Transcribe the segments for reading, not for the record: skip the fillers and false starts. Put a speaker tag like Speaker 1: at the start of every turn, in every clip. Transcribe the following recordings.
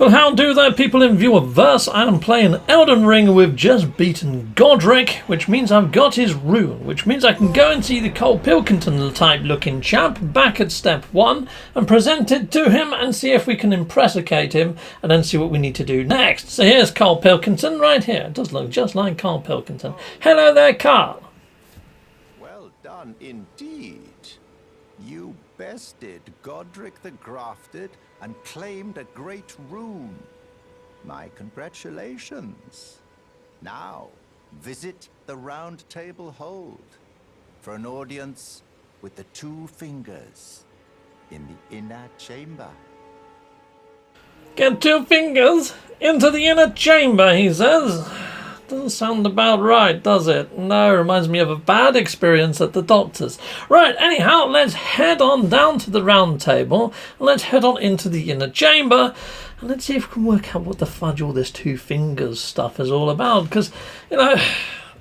Speaker 1: Well, how do there, people in viewerverse? I am playing Elden Ring with just beaten Godric, which means I've got his rune, which means I can go and see the Cole Pilkington type looking chap back at step 1 and present it to him and see if we can impressicate him and then see what we need to do next. So here's Cole Pilkington right here. It does look just like Cole Pilkington. Hello there, Carl.
Speaker 2: Well done indeed. You bested Godric the Grafted and claimed a great rune. My congratulations. Now, visit the Roundtable Hold for an audience with the two fingers in the inner chamber.
Speaker 1: Get 2 fingers into the inner chamber, he says. Doesn't sound about right, does it? No, reminds me of a bad experience at the doctor's. Right, anyhow, let's head on down to the round table. And let's head on into the inner chamber. And let's see if we can work out what the fudge all this 2 fingers stuff is all about. Because, you know,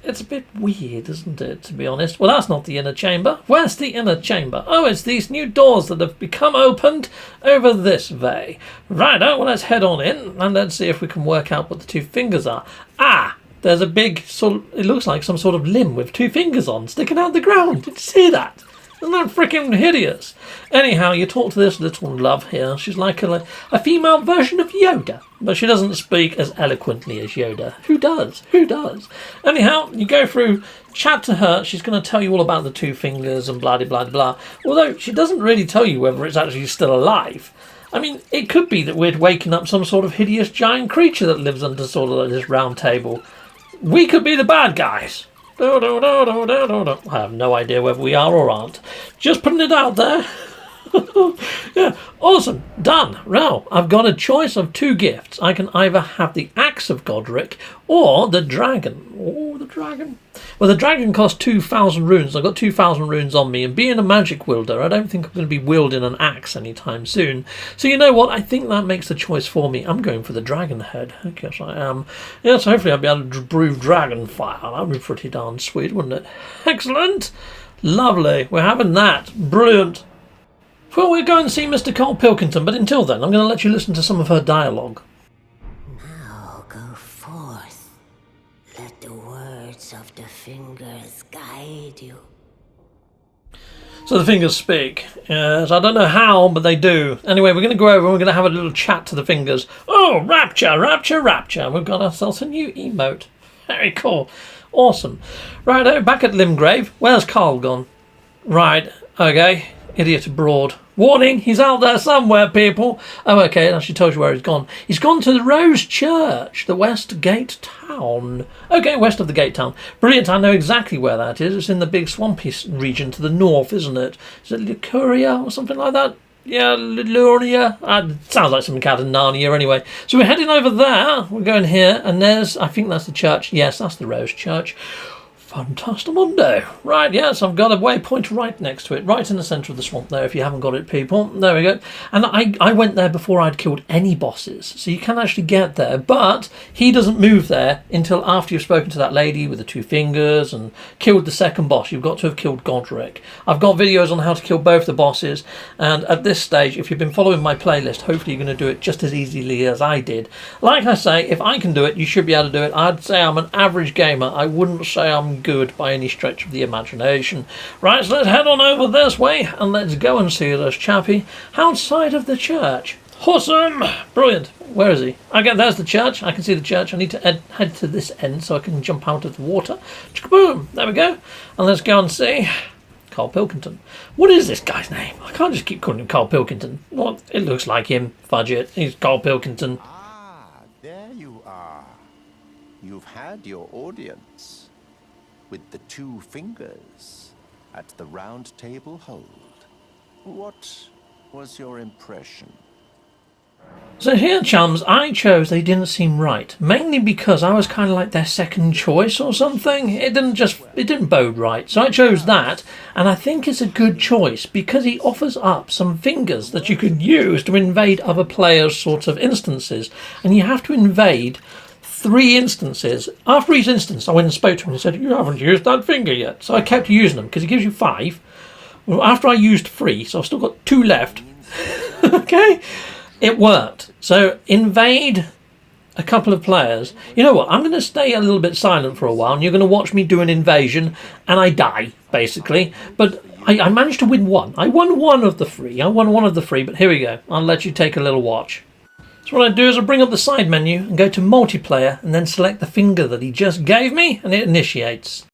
Speaker 1: it's a bit weird, isn't it, to be honest? Well, that's not the inner chamber. Where's the inner chamber? Oh, it's these new doors that have become opened over this way. Right, well, let's head on in. And let's see if we can work out what the 2 fingers are. Ah! There's a big, it looks like some sort of limb with 2 fingers on, sticking out the ground. Did you see that? Isn't that freaking hideous? Anyhow, you talk to this little love here. She's like a female version of Yoda, but she doesn't speak as eloquently as Yoda. Who does? Who does? Anyhow, you go through, chat to her. She's going to tell you all about the 2 fingers and blah, blah, blah. Although she doesn't really tell you whether it's actually still alive. I mean, it could be that we're waking up some sort of hideous giant creature that lives under sort of like this round table. We could be the bad guys. I have no idea whether we are or aren't. Just putting it out there. Yeah, awesome. Done. Now, I've got a choice of 2 gifts. I can either have the Axe of Godric or the Dragon. Oh, the Dragon. Well, the Dragon costs 2,000 runes. I've got 2,000 runes on me, and being a magic wielder, I don't think I'm going to be wielding an axe anytime soon. So you know what? I think that makes the choice for me. I'm going for the Dragon Head. I guess I am. Yes, hopefully I'll be able to brew dragon fire. That would be pretty darn sweet, wouldn't it? Excellent. Lovely. We're having that. Brilliant. Well, we're going to see Mr. Cole Pilkington, but until then, I'm going to let you listen to some of her dialogue.
Speaker 3: Now go forth. Let the words of the fingers guide you.
Speaker 1: So the fingers speak. Yes, I don't know how, but they do. Anyway, we're going to go over and we're going to have a little chat to the fingers. Oh, rapture, rapture, rapture. We've got ourselves a new emote. Very cool. Awesome. Right, back at Limgrave. Where's Carl gone? Right, okay. Idiot abroad. Warning, he's out there somewhere, people. Oh, okay, I actually told you where he's gone. He's gone to the Rose Church, the West Gate Town. Okay, west of the Gate Town. Brilliant, I know exactly where that is. It's in the big swampy region to the north, isn't it? Is it Liurnia or something like that? Yeah, Liurnia. Sounds like something out of Narnia anyway. So we're heading over there. We're going here, and there's, I think that's the church. Yes, that's the Rose Church. Fantastimundo. Right, yes, I've got a waypoint right next to it, right in the centre of the swamp there, if you haven't got it, people. There we go. And I went there before I'd killed any bosses, so you can actually get there, but he doesn't move there until after you've spoken to that lady with the 2 fingers and killed the second boss. You've got to have killed Godric. I've got videos on how to kill both the bosses, and at this stage, if you've been following my playlist, hopefully you're going to do it just as easily as I did. Like I say, if I can do it, you should be able to do it. I'd say I'm an average gamer. I wouldn't say I'm good by any stretch of the imagination. Right, so let's head on over this way and let's go and see this chappie outside of the church. Awesome! Brilliant. Where is he? Okay, there's the church. I can see the church. I need to head to this end so I can jump out of the water. Boom! There we go. And let's go and see Cole Pilkington. What is this guy's name? I can't just keep calling him Cole Pilkington. Well, it looks like him. Fudge it. He's Cole Pilkington.
Speaker 2: Ah, there you are. You've had your audience with the 2 fingers at the Roundtable Hold. What was your impression?
Speaker 1: So here, chums, I chose They Didn't Seem Right, mainly because I was kind of like their second choice or something. It didn't bode right, so I chose that, and I think it's a good choice because he offers up some fingers that you could use to invade other players' sort of instances, and you have to invade 3 instances. After each instance, I went and spoke to him and he said, you haven't used that finger yet. So I kept using them because he gives you 5. Well, after I used 3, so I've still got 2 left. Okay? It worked. So invade a couple of players. You know what? I'm going to stay a little bit silent for a while, and you're going to watch me do an invasion, and I die, basically. But I managed to win one. I won one of the three. But here we go. I'll let you take a little watch. So what I do is I bring up the side menu and go to multiplayer, and then select the finger that he just gave me, and it initiates.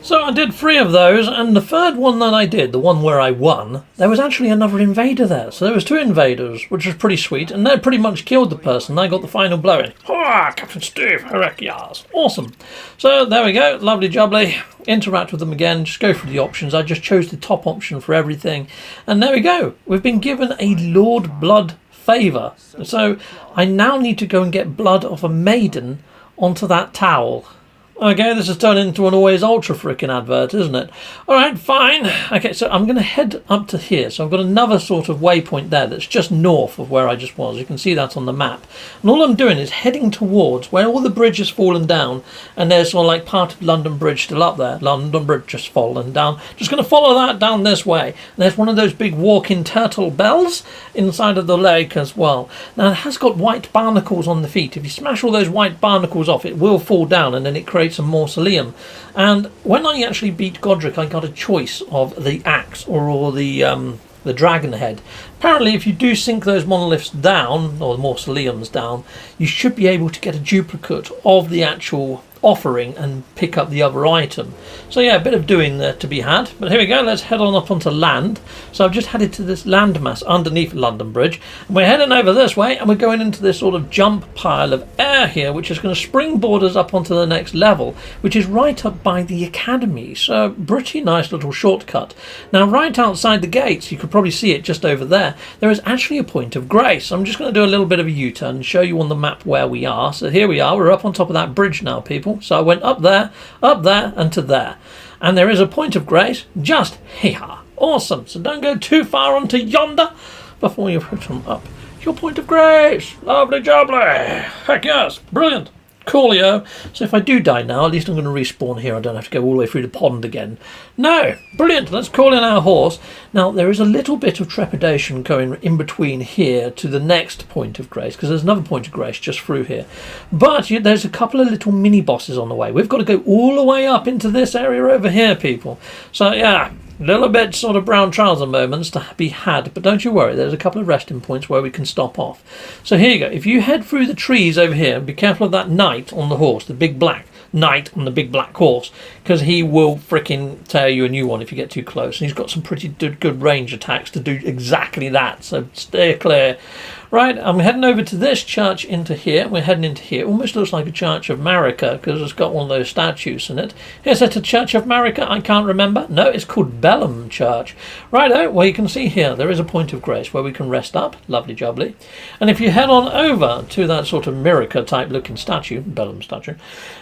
Speaker 1: So I did 3 of those, and the third one that I did, the one where I won, there was actually another invader there. So there was 2 invaders, which was pretty sweet, and they pretty much killed the person. I got the final blow in. Ah, Captain Steve, Herekias. Awesome. So there we go, lovely jubbly. Interact with them again, just go through the options. I just chose the top option for everything. And there we go. We've been given a Lord Blood favour. So I now need to go and get blood of a maiden onto that towel. Okay, this has turned into an Always Ultra freaking advert, isn't it? Alright, fine. Okay, so I'm going to head up to here. So I've got another sort of waypoint there that's just north of where I just was. You can see that on the map. And all I'm doing is heading towards where all the bridge has fallen down, and there's sort of like part of London Bridge still up there. London Bridge just fallen down. Just going to follow that down this way. And there's one of those big walking turtle bells inside of the lake as well. Now, it has got white barnacles on the feet. If you smash all those white barnacles off, it will fall down, and then it creates a mausoleum. And when I actually beat Godric, I got a choice of the axe or the dragon head. Apparently, if you do sink those monoliths down, or the mausoleums down, you should be able to get a duplicate of the actual offering and pick up the other item. So yeah, a bit of doing there to be had. But here we go, let's head on up onto land. So I've just headed to this landmass underneath London Bridge, and we're heading over this way, and we're going into this sort of jump pile of air here, which is going to springboard us up onto the next level, which is right up by the academy. So pretty nice little shortcut. Now right outside the gates, you could probably see it just over there, there is actually a point of grace. I'm just going to do a little bit of a U-turn and show you on the map where we are. So here we are, we're up on top of that bridge now, people. So I went up there, and to there. And there is a point of grace just here. Awesome. So don't go too far onto yonder before you've hit them up. Your point of grace. Lovely jubbly. Heck yes. Brilliant. Coolio. So if I do die now, at least I'm going to respawn here. I don't have to go all the way through the pond again. No. Brilliant. Let's call in our horse. Now, there is a little bit of trepidation going in between here to the next point of grace, because there's another point of grace just through here. But there's a couple of little mini-bosses on the way. We've got to go all the way up into this area over here, people. So, yeah, a little bit sort of brown trouser moments to be had, but don't you worry, there's a couple of resting points where we can stop off. So here you go. If you head through the trees over here, be careful of that knight on the horse, the big black knight on the big black horse, because he will frickin' tear you a new one if you get too close. And he's got some pretty good range attacks to do exactly that, so stay clear. Right, I'm heading over to this church into here. We're heading into here. Almost looks like a Church of Marika because it's got one of those statues in it. Is it a Church of Marika? I can't remember. No, it's called Bellum Church. Righto, well, you can see here there is a point of grace where we can rest up. Lovely jubbly. And if you head on over to that sort of Marika type looking statue, Bellum statue,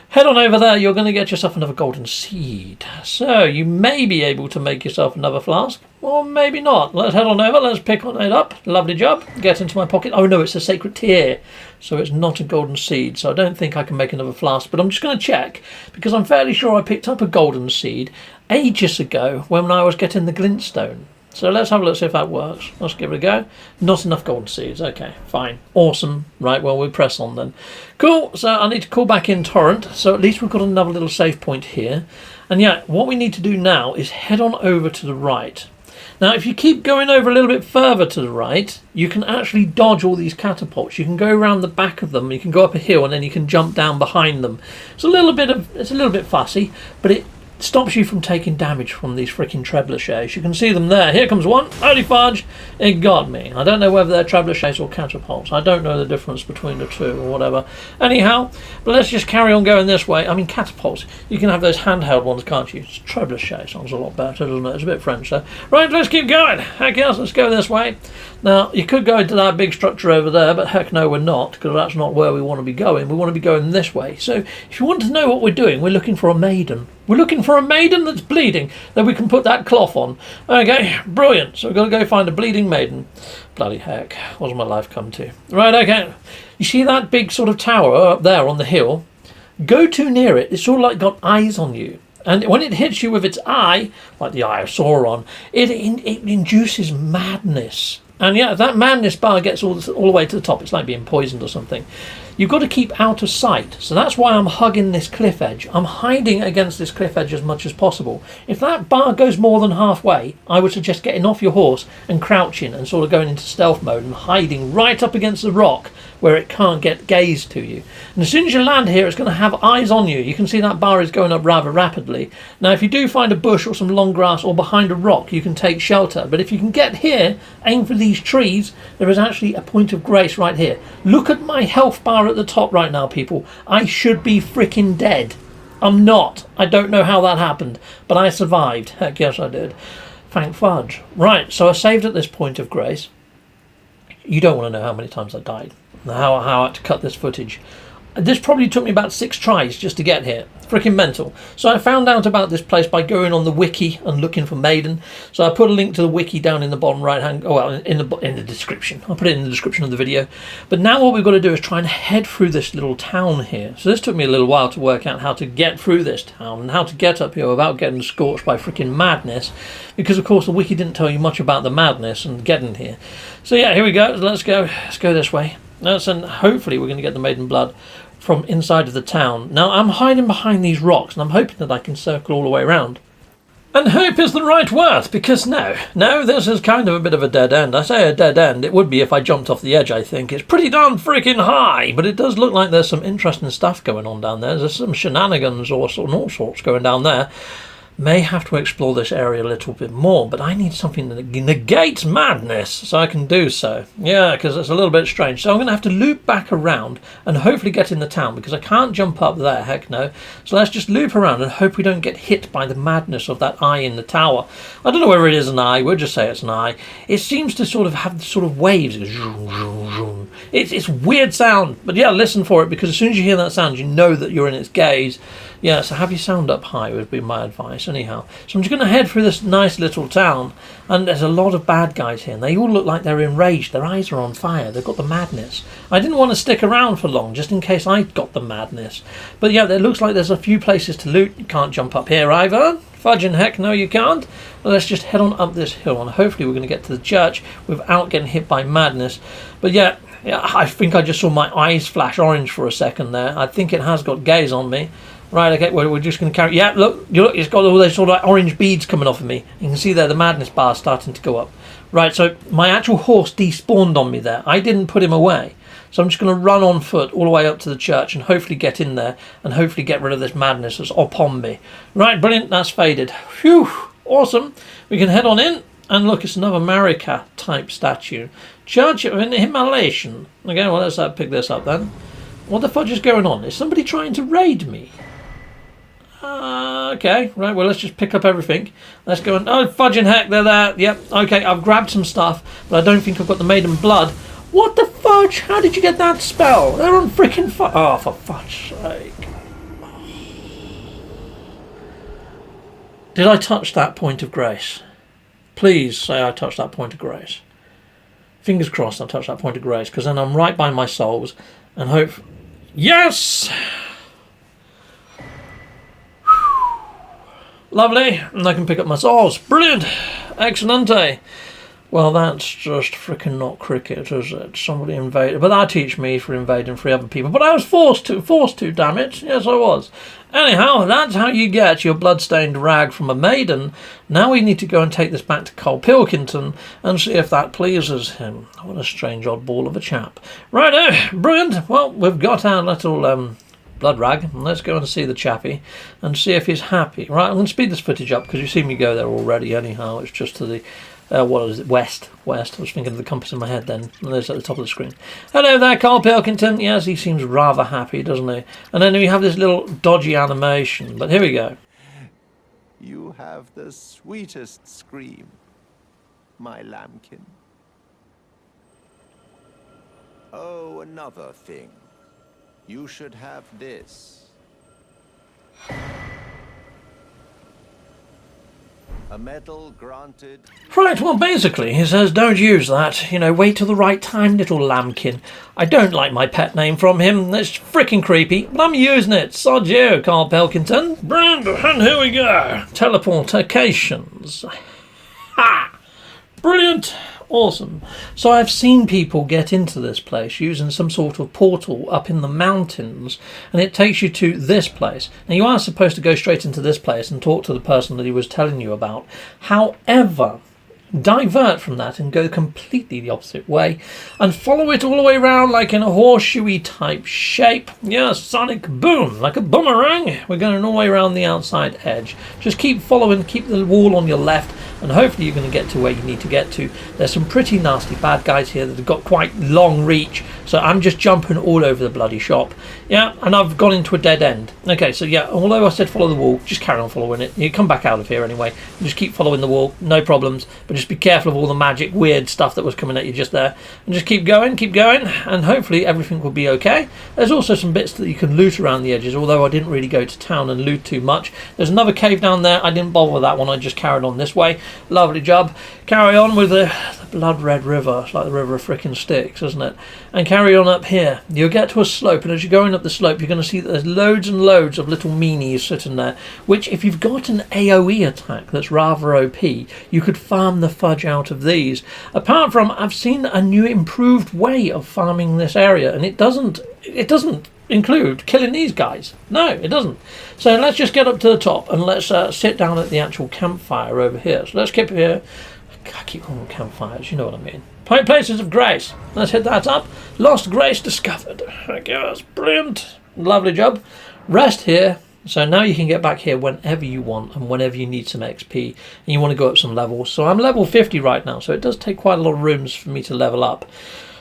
Speaker 1: head on over there, you're going to get yourself another golden seed. So you may be able to make yourself another flask. Or maybe not. Let's head on over. Let's pick on it up. Lovely job. Get into my pocket. Oh no, it's a sacred tear. So it's not a golden seed. So I don't think I can make another flask. But I'm just going to check, because I'm fairly sure I picked up a golden seed ages ago when I was getting the glintstone. So let's have a look, see if that works. Let's give it a go. Not enough golden seeds. Okay, fine. Awesome. Right, well, we'll press on then. Cool. So I need to call back in Torrent. So at least we've got another little save point here. And yeah, what we need to do now is head on over to the right. Now, if you keep going over a little bit further to the right, you can actually dodge all these catapults. You can go around the back of them, you can go up a hill, and then you can jump down behind them. It's a little bit fussy, but it stops you from taking damage from these freaking trebuchets. You can see them there. Here comes one. Holy fudge! It got me. I don't know whether they're trebuchets or catapults. I don't know the difference between the two or whatever. Anyhow, but let's just carry on going this way. I mean, catapults. You can have those handheld ones, can't you? It's trebuchet sounds a lot better, doesn't it? It's a bit French there. Right, let's keep going. Heck yes, let's go this way. Now, you could go into that big structure over there, but heck no, we're not, because that's not where we want to be going. We want to be going this way. So, if you want to know what we're doing, we're looking for a maiden. We're looking for a maiden that's bleeding, that we can put that cloth on. Okay, brilliant. So we've got to go find a bleeding maiden. Bloody heck, what's my life come to? Right, okay. You see that big sort of tower up there on the hill? Go too near it. It's sort of like got eyes on you. And when it hits you with its eye, like the eye of Sauron, it induces madness. And yeah, if that madness bar gets all the way to the top, it's like being poisoned or something. You've got to keep out of sight. So that's why I'm hugging this cliff edge. I'm hiding against this cliff edge as much as possible. If that bar goes more than halfway, I would suggest getting off your horse and crouching and sort of going into stealth mode and hiding right up against the rock where it can't get gaze to you. And as soon as you land here, it's going to have eyes on you. You can see that bar is going up rather rapidly. Now, if you do find a bush or some long grass or behind a rock, you can take shelter. But if you can get here, aim for these trees, there is actually a point of grace right here. Look at my health bar at the top right now, people. I should be freaking dead. I'm not. I don't know how that happened, but I survived. Heck yes, I did. Thank fudge. Right, so I saved at this point of grace. You don't want to know how many times I died. How I had to cut this footage. This probably took me about 6 tries just to get here. Freaking mental. So I found out about this place by going on the wiki and looking for maiden. So I put a link to the wiki down in the bottom right hand, in the description. I'll put it in the description of the video. But now what we've got to do is try and head through this little town here. So this took me a little while to work out how to get through this town and how to get up here without getting scorched by freaking madness. Because of course the wiki didn't tell you much about the madness and getting here. So yeah, here we go. Let's go this way. And hopefully we're going to get the maiden blood from inside of the town. Now I'm hiding behind these rocks and I'm hoping that I can circle all the way around. And hope is the right word, because no, this is kind of a bit of a dead end. I say a dead end, it would be if I jumped off the edge, I think. It's pretty darn freaking high, but it does look like there's some interesting stuff going on down there. There's some shenanigans or all sorts going down there. May have to explore this area a little bit more, but I need something that negates madness so I can do so. Yeah, because it's a little bit strange. So I'm going to have to loop back around and hopefully get in the town, because I can't jump up there, heck no. So let's just loop around and hope we don't get hit by the madness of that eye in the tower. I don't know whether it is an eye, we'll just say it's an eye. It seems to sort of have sort of waves. It goes, it's weird sound, but yeah, listen for it, because as soon as you hear that sound, you know that you're in its gaze. Yeah, so have your sound up high would be my advice anyhow. So I'm just going to head through this nice little town, and there's a lot of bad guys here, and they all look like they're enraged. Their eyes are on fire. They've got the madness. I didn't want to stick around for long, just in case I got the madness. But yeah, it looks like there's a few places to loot. You can't jump up here either. Fudging heck, no you can't. Well, let's just head on up this hill, and hopefully we're going to get to the church without getting hit by madness. But yeah, I think I just saw my eyes flash orange for a second there. I think it has got gaze on me. Right, okay, well, we're just going to carry... Yeah, look, it's got all those sort of like orange beads coming off of me. You can see there the madness bar starting to go up. Right, so my actual horse despawned on me there. I didn't put him away. So I'm just going to run on foot all the way up to the church and hopefully get in there and hopefully get rid of this madness that's upon me. Right, brilliant, that's faded. Phew, awesome. We can head on in. And look, it's another Marika type statue. Church of Immolation. Okay, well, let's pick this up then. What the fudge is going on? Is somebody trying to raid me? Okay, right, well, let's just pick up everything. Let's go and... Oh, fudging heck, they're there. Yep, okay, I've grabbed some stuff, but I don't think I've got the maiden blood. What the fudge? How did you get that spell? They're on freaking fudge. Oh, for fudge's sake. Did I touch that point of grace? Please say I touched that point of grace. Fingers crossed I touched that point of grace, because then I'm right by my souls and hope... Yes! Lovely, and I can pick up my souls. Brilliant! Excellente! Well, that's just frickin' not cricket, is it? Somebody invaded, but that teach me for invading 3 other people. But I was forced to, damn it. Yes, I was. Anyhow, that's how you get your bloodstained rag from a maiden. Now we need to go and take this back to Cole Pilkington and see if that pleases him. What a strange oddball of a chap. Righto, brilliant. Well, we've got our little blood rag. And let's go and see the chappie and see if he's happy. Right, I'm going to speed this footage up because you've seen me go there already anyhow. It's just to the, what is it, west. I was thinking of the compass in my head then. And there's at the top of the screen. Hello there, Carl Pilkington. Yes, he seems rather happy, doesn't he? And then we have this little dodgy animation. But here we go.
Speaker 2: You have the sweetest scream, my lambkin. Oh, another thing. You should have this. A medal granted.
Speaker 1: Right, well, basically, he says, don't use that. You know, wait till the right time, little lambkin. I don't like my pet name from him. It's freaking creepy, but I'm using it. Sod you, Carl Pilkington. Brilliant, and here we go. Teleportations. Ha! Brilliant. Awesome. So I've seen people get into this place using some sort of portal up in the mountains, and it takes you to this place. Now you are supposed to go straight into this place and talk to the person that he was telling you about. However, divert from that and go completely the opposite way and follow it all the way around like in a horseshoey type shape. Yeah, sonic boom, like a boomerang. We're going all the way around the outside edge. Just keep following, keep the wall on your left, and hopefully you're going to get to where you need to get to. There's some pretty nasty bad guys here that have got quite long reach, so I'm just jumping all over the bloody shop. Yeah, and I've gone into a dead end. Okay, so yeah, although I said follow the wall, just carry on following it. You come back out of here anyway. Just keep following the wall, no problems, but just be careful of all the magic weird stuff that was coming at you just there. And just keep going, and hopefully everything will be okay. There's also some bits that you can loot around the edges, although I didn't really go to town and loot too much. There's another cave down there. I didn't bother with that one. I just carried on this way. Lovely job. Carry on with the blood red river. It's like the river of frickin' Styx, isn't it? And carry on up here. You'll get to a slope, and as you're going up the slope, you're going to see that there's loads and loads of little meanies sitting there, which if you've got an AoE attack that's rather OP, you could farm the fudge out of these. Apart from, I've seen a new improved way of farming this area, and it doesn't include killing these guys. No, it doesn't. So let's just get up to the top and let's sit down at the actual campfire over here. So let's keep here. I keep calling them campfires, you know what I mean. Places of grace. Let's hit that up. Lost grace discovered. Okay, that's brilliant. Lovely job. Rest here. So now you can get back here whenever you want and whenever you need some XP and you want to go up some levels. So I'm level 50 right now, so it does take quite a lot of rooms for me to level up.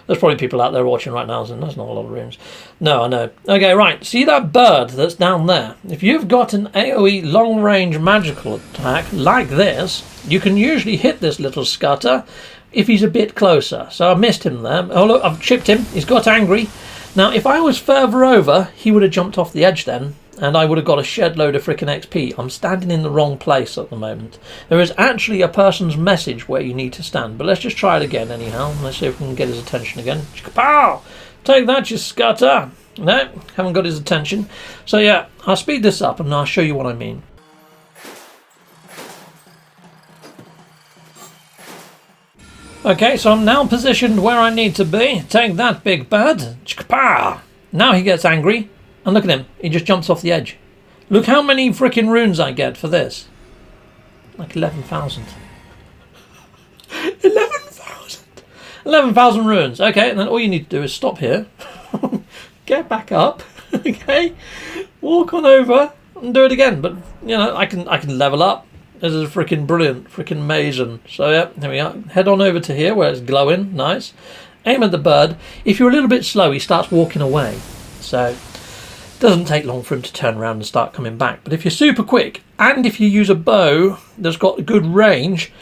Speaker 1: There's probably people out there watching right now saying, that's not a lot of rooms. No, I know. Okay, right. See that bird that's down there? If you've got an AoE long-range magical attack like this, you can usually hit this little scutter if he's a bit closer. So I missed him there. Oh, look, I've chipped him. He's got angry. Now, if I was further over, he would have jumped off the edge then, and I would have got a shed load of frickin' XP. I'm standing in the wrong place at the moment. There is actually a person's message where you need to stand, but let's just try it again anyhow. Let's see if we can get his attention again. Pow! Take that, you scutter! No, haven't got his attention. So yeah, I'll speed this up and I'll show you what I mean. Okay, so I'm now positioned where I need to be. Take that, big bird. Pow! Now he gets angry. And look at him, he just jumps off the edge. Look how many frickin' runes I get for this. Like 11,000. 11,000! 11,000 runes. Okay, and then all you need to do is stop here. Get back up. Okay? Walk on over and do it again. But, you know, I can level up. This is a frickin' brilliant, frickin' maiden. So, yeah, here we are. Head on over to here where it's glowing. Nice. Aim at the bird. If you're a little bit slow, he starts walking away. So doesn't take long for him to turn around and start coming back. But if you're super quick, and if you use a bow that's got good range,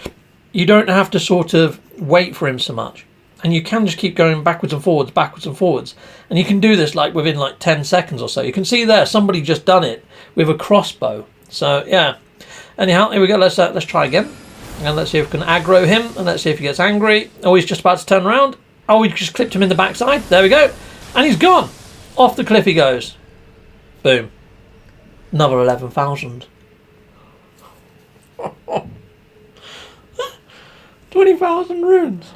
Speaker 1: you don't have to sort of wait for him so much. And you can just keep going backwards and forwards. And you can do this like within like 10 seconds or so. You can see there, somebody just done it with a crossbow. So, yeah. Anyhow, here we go. Let's try again. And let's see if we can aggro him. And let's see if he gets angry. Oh, he's just about to turn around. Oh, we just clipped him in the backside. There we go. And he's gone. Off the cliff he goes. Boom. Another 11,000. 20,000 runes.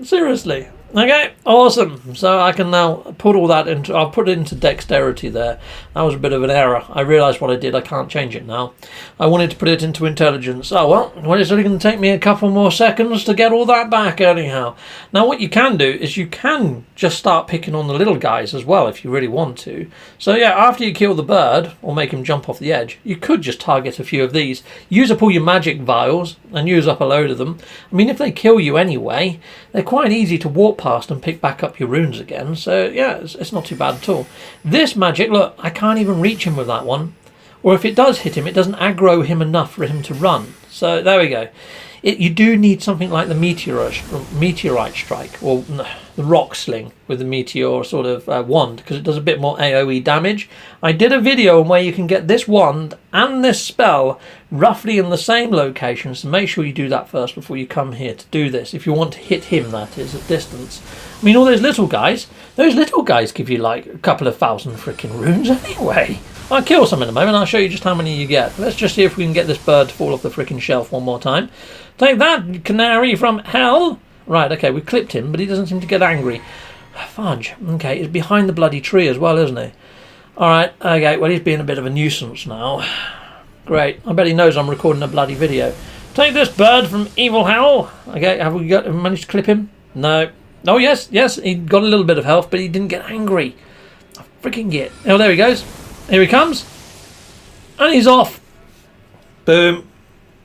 Speaker 1: Seriously. Okay, awesome. So I can now put all that into, I'll put it into dexterity there. That was a bit of an error. I realised what I did, I can't change it now. I wanted to put it into intelligence. Oh well, it's only going to take me a couple more seconds to get all that back anyhow. Now what you can do is you can just start picking on the little guys as well if you really want to. So yeah, after you kill the bird, or make him jump off the edge, you could just target a few of these. Use up all your magic vials, and use up a load of them. I mean, if they kill you anyway, they're quite easy to walk past and pick back up your runes again, so yeah, it's not too bad at all. This magic, look, I can't even reach him with that one, or if it does hit him, it doesn't aggro him enough for him to run. So there we go. You do need something like the meteorite strike, or the rock sling with the meteor sort of wand, because it does a bit more AoE damage. I did a video on where you can get this wand and this spell roughly in the same location, so make sure you do that first before you come here to do this, if you want to hit him, that is, at distance. I mean, all those little guys give you like a couple of thousand freaking runes anyway. I'll kill some in a moment, I'll show you just how many you get. Let's just see if we can get this bird to fall off the freaking shelf one more time. Take that, canary from hell! Right, okay, we clipped him, but he doesn't seem to get angry. Fudge. Okay, he's behind the bloody tree as well, isn't he? Alright, okay, well, he's being a bit of a nuisance now. Great, I bet he knows I'm recording a bloody video. Take this bird from evil hell! Okay, have we managed to clip him? No. Oh, yes, he got a little bit of health, but he didn't get angry. I freaking get. Oh, there he goes. Here he comes. And he's off. Boom.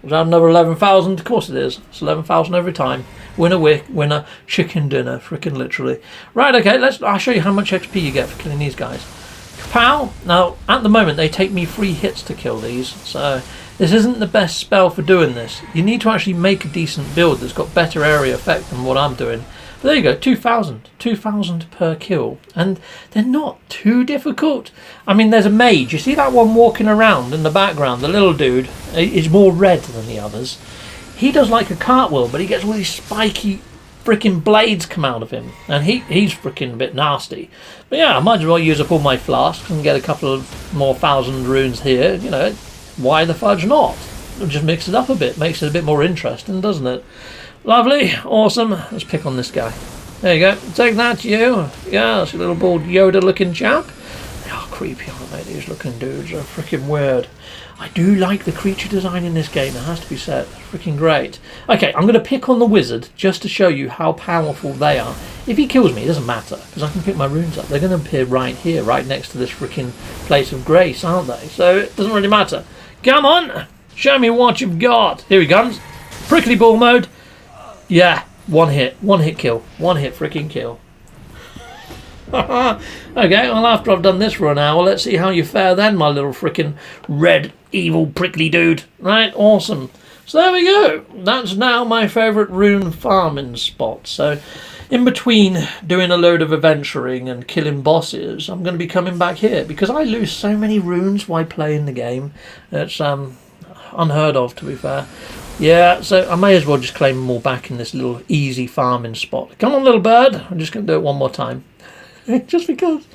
Speaker 1: Was that another 11,000? Of course it is. It's 11,000 every time. Winner, chicken dinner, freaking literally. Right, okay, I'll show you how much XP you get for killing these guys. Kapow! Now, at the moment, they take me 3 hits to kill these, so this isn't the best spell for doing this. You need to actually make a decent build that's got better area effect than what I'm doing. But there you go, 2,000 per kill, and they're not too difficult. I mean, there's a mage. You see that one walking around in the background, the little dude? He's more red than the others. He does like a cartwheel, but he gets all these spiky freaking blades come out of him, and he's freaking a bit nasty. But yeah, I might as well use up all my flasks and get a couple of more 1,000 runes here. You know, why the fudge not? Just mix it up a bit, makes it a bit more interesting, doesn't it? Lovely, awesome. Let's pick on this guy. There you go. Take that, you. Yeah, that's a little bald Yoda-looking chap. They are creepy, aren't they? These looking dudes are freaking weird. I do like the creature design in this game, it has to be said. It's freaking great. Okay, I'm going to pick on the wizard just to show you how powerful they are. If he kills me, it doesn't matter, because I can pick my runes up. They're going to appear right here, right next to this freaking place of grace, aren't they? So it doesn't really matter. Come on, show me what you've got. Here he comes. Prickly ball mode. Yeah, one hit kill. One hit freaking kill. Okay, well, after I've done this for an hour, let's see how you fare then, my little freaking red, evil, prickly dude. Right, awesome. So there we go. That's now my favourite rune farming spot. So in between doing a load of adventuring and killing bosses, I'm going to be coming back here, because I lose so many runes while playing the game. It's unheard of, to be fair. Yeah, so I may as well just claim them all back in this little easy farming spot. Come on, little bird. I'm just going to do it one more time. Just because.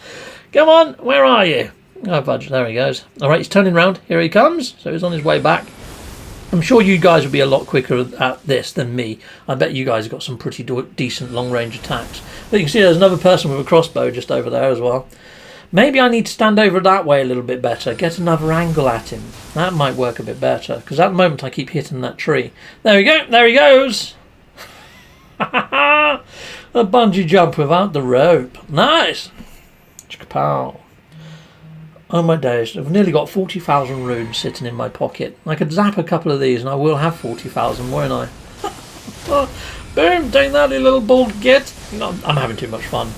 Speaker 1: Come on, where are you? Oh, fudge, there he goes. Alright, he's turning round. Here he comes. So he's on his way back. I'm sure you guys will be a lot quicker at this than me. I bet you guys have got some pretty decent long-range attacks. But you can see there's another person with a crossbow just over there as well. Maybe I need to stand over that way a little bit better. Get another angle at him. That might work a bit better. Because at the moment I keep hitting that tree. There we go. There he goes. A bungee jump without the rope. Nice. Kapow. Oh my days. I've nearly got 40,000 runes sitting in my pocket. I could zap a couple of these and I will have 40,000, won't I? Boom. Take that, you little bald git. No, I'm having too much fun.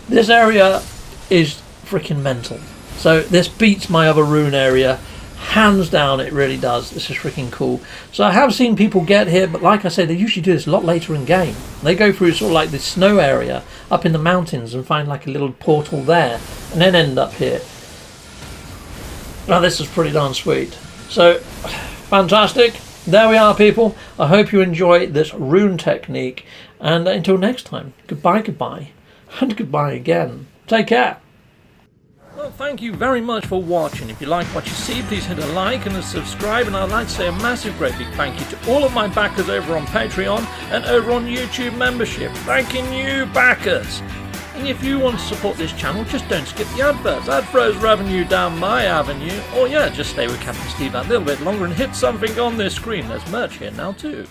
Speaker 1: This area is freaking mental. So this beats my other rune area. Hands down, it really does. This is freaking cool. So I have seen people get here, but like I say, they usually do this a lot later in game. They go through sort of like this snow area up in the mountains and find like a little portal there, and then end up here. Now this is pretty darn sweet. So, fantastic. There we are, people. I hope you enjoy this rune technique, and until next time, goodbye, and goodbye again. Take care. Well, thank you very much for watching. If you like what you see, please hit a like and a subscribe, and I'd like to say a massive great big thank you to all of my backers over on Patreon and over on YouTube membership. Thanking you, backers! And if you want to support this channel, just don't skip the adverts. That throws revenue down my avenue. Or yeah, just stay with Captain Steve that little bit longer and hit something on this screen. There's merch here now too.